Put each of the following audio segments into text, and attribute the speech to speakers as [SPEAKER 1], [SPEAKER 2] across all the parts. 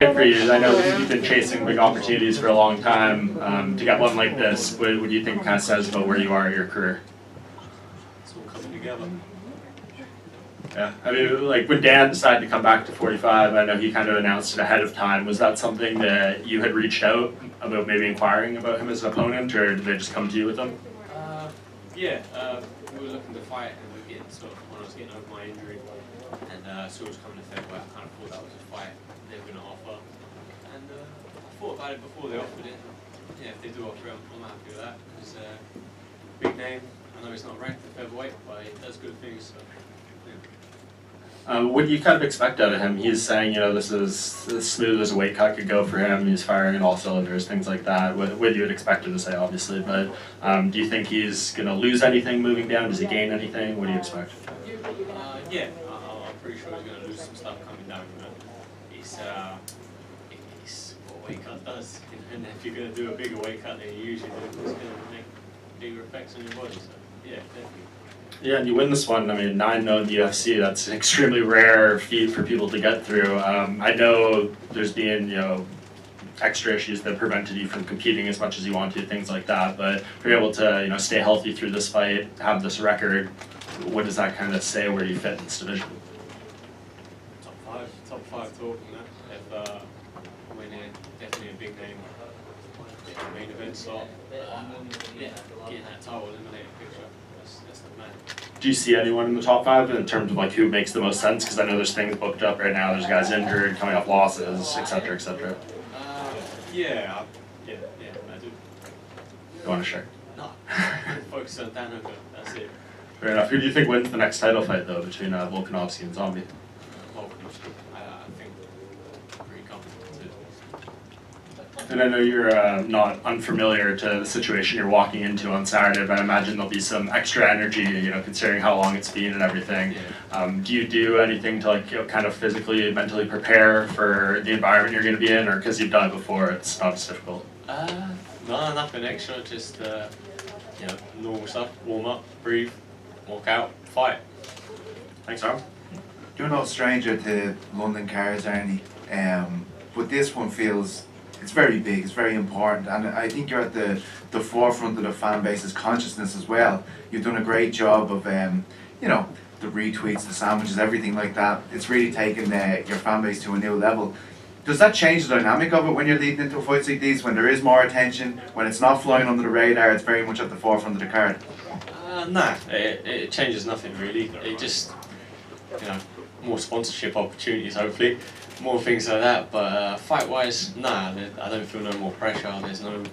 [SPEAKER 1] For you, I know you've been chasing big opportunities for a long time. To get one like this, what do you think kind of says about where you are in your career?
[SPEAKER 2] It's all coming together.
[SPEAKER 1] Yeah, I mean, like when Dan decided to come back to 45, I know he kind of announced it ahead of time. Was that something that you had reached out about, maybe inquiring about him as an opponent, or did they just come to you with him?
[SPEAKER 2] Yeah, we were looking to fight, and we were getting when I was getting over my injury, and so it was coming to February. I kind of thought that was a fight they were going to offer, and I thought about it before they offered it. Yeah, if they do offer it, I'm happy with that. It's a big name. I know he's not ranked at featherweight, but he does good things. So, yeah.
[SPEAKER 1] What do you kind of expect out of him? He's saying, you know, this is as smooth as a weight cut could go for him. He's firing in all cylinders, things like that. What you would expect him to say, obviously. But do you think he's going to lose anything moving down? Does he gain anything? What do you expect?
[SPEAKER 2] Yeah, I'm pretty sure he's going to lose some stuff coming down. You know, it's what a weight cut does. And if you're going to do a bigger weight cut than you usually do, it's going to make bigger effects on your body. So, yeah, definitely.
[SPEAKER 1] Yeah, and you win this one. I mean, 9-0 in the UFC. That's an extremely rare feat for people to get through. I know there's been, you know, extra issues that prevented you from competing as much as you want to, things like that. But if you're able to, you know, stay healthy through this fight, have this record, what does that kind of say where you fit in this division?
[SPEAKER 2] Top five talk. You know, if winning, definitely a big name. Main event slot. Yeah, getting that title eliminated picture. That's the man.
[SPEAKER 1] Do you see anyone in the top 5 in terms of like who makes the most sense? Because I know there's things booked up right now. There's guys injured, coming off losses, etc., etc.
[SPEAKER 2] Yeah, I do.
[SPEAKER 1] You want to share?
[SPEAKER 2] No, focus on Dan Hooker. That's it.
[SPEAKER 1] Fair enough. Who do you think wins the next title fight though between Volkanovski and Zombie?
[SPEAKER 2] Volkanovski. I think pretty comfortable too.
[SPEAKER 1] And I know you're not unfamiliar to the situation you're walking into on Saturday, but I imagine there'll be some extra energy, you know, considering how long it's been and everything.
[SPEAKER 2] Yeah.
[SPEAKER 1] Do you do anything to like, you know, kind of physically, mentally prepare for the environment you're going to be in, or because you've done it before, it's not as difficult?
[SPEAKER 2] No, nothing extra. Just you know, normal stuff. Warm up, breathe, walk out, fight.
[SPEAKER 1] Thanks, Arnold.
[SPEAKER 3] You're no stranger to London cars, Arnie, but this one feels, it's very big, it's very important, and I think you're at the forefront of the fan base's consciousness as well. You've done a great job of, you know, the retweets, the sandwiches, everything like that. It's really taken your fan base to a new level. Does that change the dynamic of it when you're leading into fights like these, when there is more attention, when it's not flying under the radar, it's very much at the forefront of the card?
[SPEAKER 2] Nah, it changes nothing really. It just, you know, more sponsorship opportunities hopefully, more things like that. But fight-wise, nah, I don't feel no more pressure. There's no,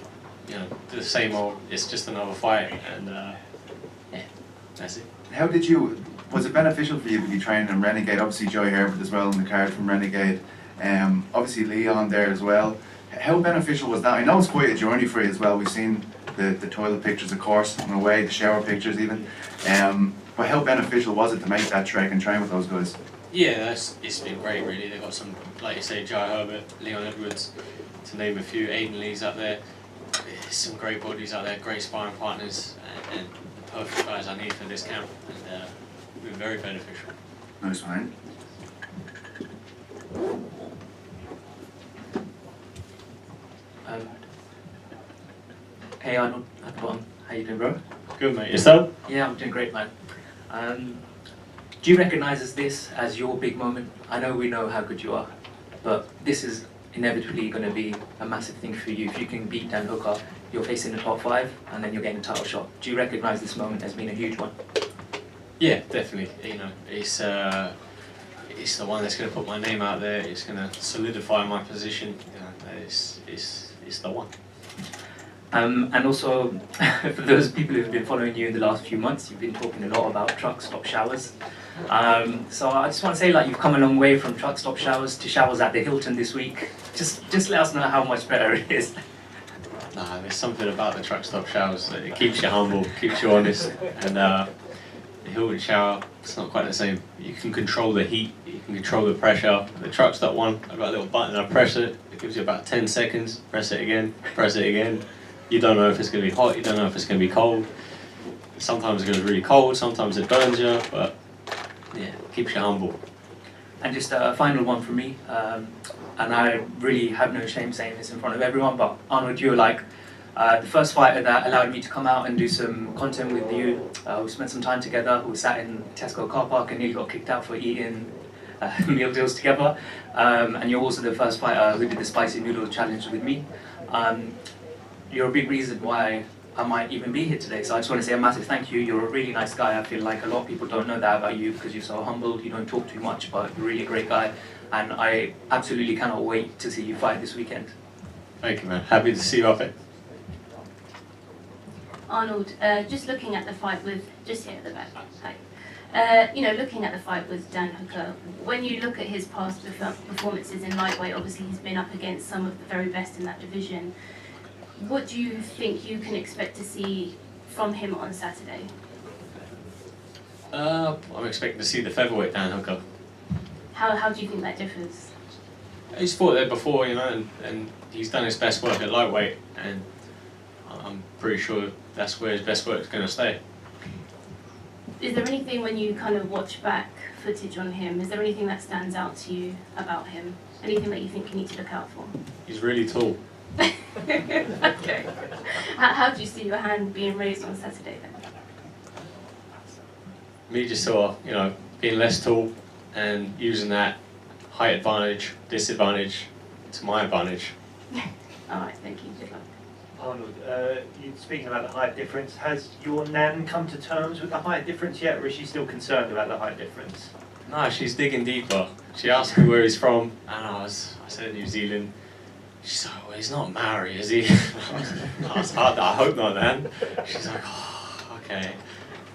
[SPEAKER 2] you know, the same old. It's just another fight, and yeah, that's it.
[SPEAKER 3] Was it beneficial for you to be training in Renegade? Obviously Joy Herbert as well on the card from Renegade. Obviously Leon there as well. How beneficial was that? I know it's quite a journey for you as well. We've seen the toilet pictures, of course, on the way, the shower pictures even. But how beneficial was it to make that trek and train with those guys?
[SPEAKER 2] Yeah, it's been great really. They've got some, like you say, Joe Herbert, Leon Edwards, to name a few. Aiden Lee's up there. Some great bodies out there, great sparring partners, and the perfect guys I need for this camp. And been very beneficial.
[SPEAKER 3] Nice one.
[SPEAKER 4] Hey Arnold, at the bottom. How you doing, bro?
[SPEAKER 2] Good mate. Yourself?
[SPEAKER 4] Yeah, I'm doing great, man. Do you recognise this as your big moment? I know we know how good you are, but this is inevitably going to be a massive thing for you. If you can beat Dan Hooker, you're facing the top 5, and then you're getting a title shot. Do you recognise this moment as being a huge one?
[SPEAKER 2] Yeah, definitely. You know, it's the one that's going to put my name out there. It's going to solidify my position. You know, it's the one.
[SPEAKER 4] And also, for those people who've been following you in the last few months, you've been talking a lot about truck stop showers. So I just want to say, like, you've come a long way from truck stop showers to showers at the Hilton this week. Just let us know how much better it is.
[SPEAKER 2] Nah, there's something about the truck stop showers that it keeps you humble, keeps you honest, and the Hilton shower, it's not quite the same. You can control the heat, you can control the pressure. The truck stop one, I've got a little button, I press it, it gives you about 10 seconds, press it again, press it again. You don't know if it's going to be hot, you don't know if it's going to be cold. Sometimes it goes really cold, sometimes it burns you, but yeah, it keeps you humble.
[SPEAKER 4] And just a final one from me. and I really have no shame saying this in front of everyone, but Arnold, you were like the first fighter that allowed me to come out and do some content with you. We spent some time together. We sat in Tesco car park and nearly got kicked out for eating meal deals together. And you're also the first fighter who did the spicy noodle challenge with me. You're a big reason why I might even be here today. So I just want to say a massive thank you. You're a really nice guy. I feel like a lot of people don't know that about you because you're so humble. You don't talk too much, but you're really a great guy. And I absolutely cannot wait to see you fight this weekend.
[SPEAKER 2] Thank you, man. Happy to see you up it.
[SPEAKER 5] Arnold, just looking at the fight with, just here at the back, hi. Looking at the fight with Dan Hooker, when you look at his past performances in lightweight, obviously he's been up against some of the very best in that division. What do you think you can expect to see from him on Saturday?
[SPEAKER 2] I'm expecting to see the featherweight Dan Hooker.
[SPEAKER 5] How do you think that differs?
[SPEAKER 2] He's fought there before, and he's done his best work at lightweight, and I'm pretty sure that's where his best work is going to stay.
[SPEAKER 5] Is there anything when you kind of watch back footage on him, is there anything that stands out to you about him? Anything that you think you need to look out for?
[SPEAKER 2] He's really tall.
[SPEAKER 5] Okay. How do you see your hand being raised on Saturday then?
[SPEAKER 2] Me just sort of, being less tall and using that height advantage, disadvantage to my advantage.
[SPEAKER 5] Alright, thank you. Good luck.
[SPEAKER 6] Arnold, you're speaking about the height difference. Has your nan come to terms with the height difference yet, or is she still concerned about the height difference?
[SPEAKER 2] No, she's digging deeper. She asked me where he's from, and I said New Zealand. She's like, well, he's not Maori, is he? I hope not, Nan. She's like, oh, okay.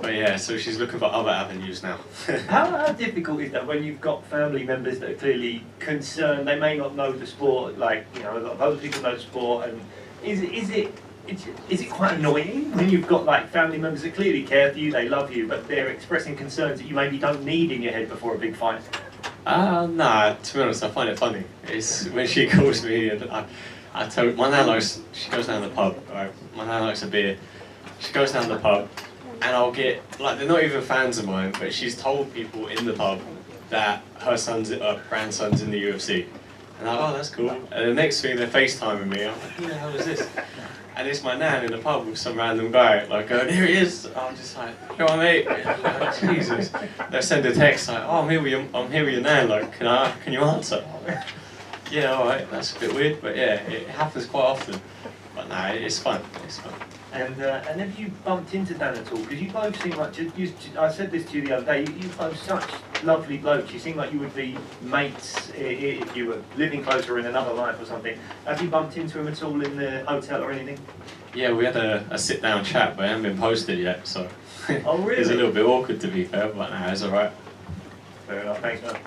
[SPEAKER 2] But yeah, so she's looking for other avenues now.
[SPEAKER 6] How difficult is that when you've got family members that are clearly concerned? They may not know the sport, like, a lot of other people know the sport, and is it quite annoying when you've got like family members that clearly care for you, they love you, but they're expressing concerns that you maybe don't need in your head before a big fight?
[SPEAKER 2] Nah, to be honest, I find it funny. It's when she calls me, and I told my nan likes, she goes down the pub, right? My nan likes a beer. She goes down the pub, and I'll get, like, they're not even fans of mine, but she's told people in the pub that her grandson's in the UFC. And I'm like, oh, that's cool. And the next thing, they're FaceTiming me. I'm like, who the hell is this? And it's my nan in the pub with some random guy, like, there he is. I'm just like, you know, mate? Like, Jesus. They send a text like, oh, I'm here with your nan. Like, can you answer? Yeah, all right. That's a bit weird, but yeah, it happens quite often. But no, it's fun. It's fun.
[SPEAKER 6] And have you bumped into Dan at all? Because you both seem like, I said this to you the other day, you both such lovely blokes. You seem like you would be mates if you were living closer in another life or something. Have you bumped into him at all in the hotel or anything?
[SPEAKER 2] Yeah, we had a sit-down chat, but it hasn't been posted yet, so
[SPEAKER 6] Oh, really?
[SPEAKER 2] it's a little bit awkward to be fair, but no, it's all right.
[SPEAKER 6] Fair enough, thanks man.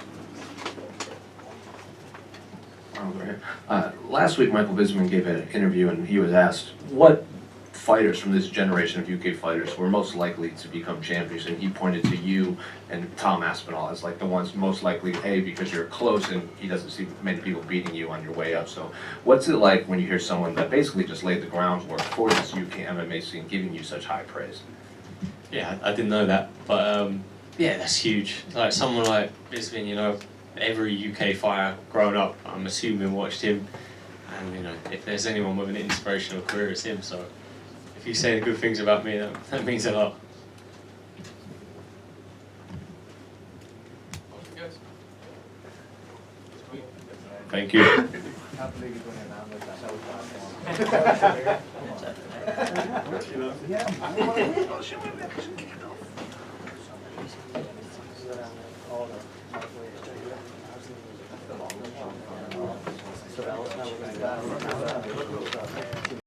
[SPEAKER 7] Last week, Michael Bisping gave an interview, and he was asked what fighters from this generation of UK fighters were most likely to become champions, and he pointed to you and Tom Aspinall as like the ones most likely, A, because you're close and he doesn't see many people beating you on your way up. So what's it like when you hear someone that basically just laid the groundwork for this UK MMA scene giving you such high praise?
[SPEAKER 2] Yeah, I didn't know that, but yeah, that's huge. Like someone like Bisping, every UK fighter growing up, I'm assuming watched him, and if there's anyone with an inspirational career, it's him. So if he's saying good things about me, that means a lot. Thank you.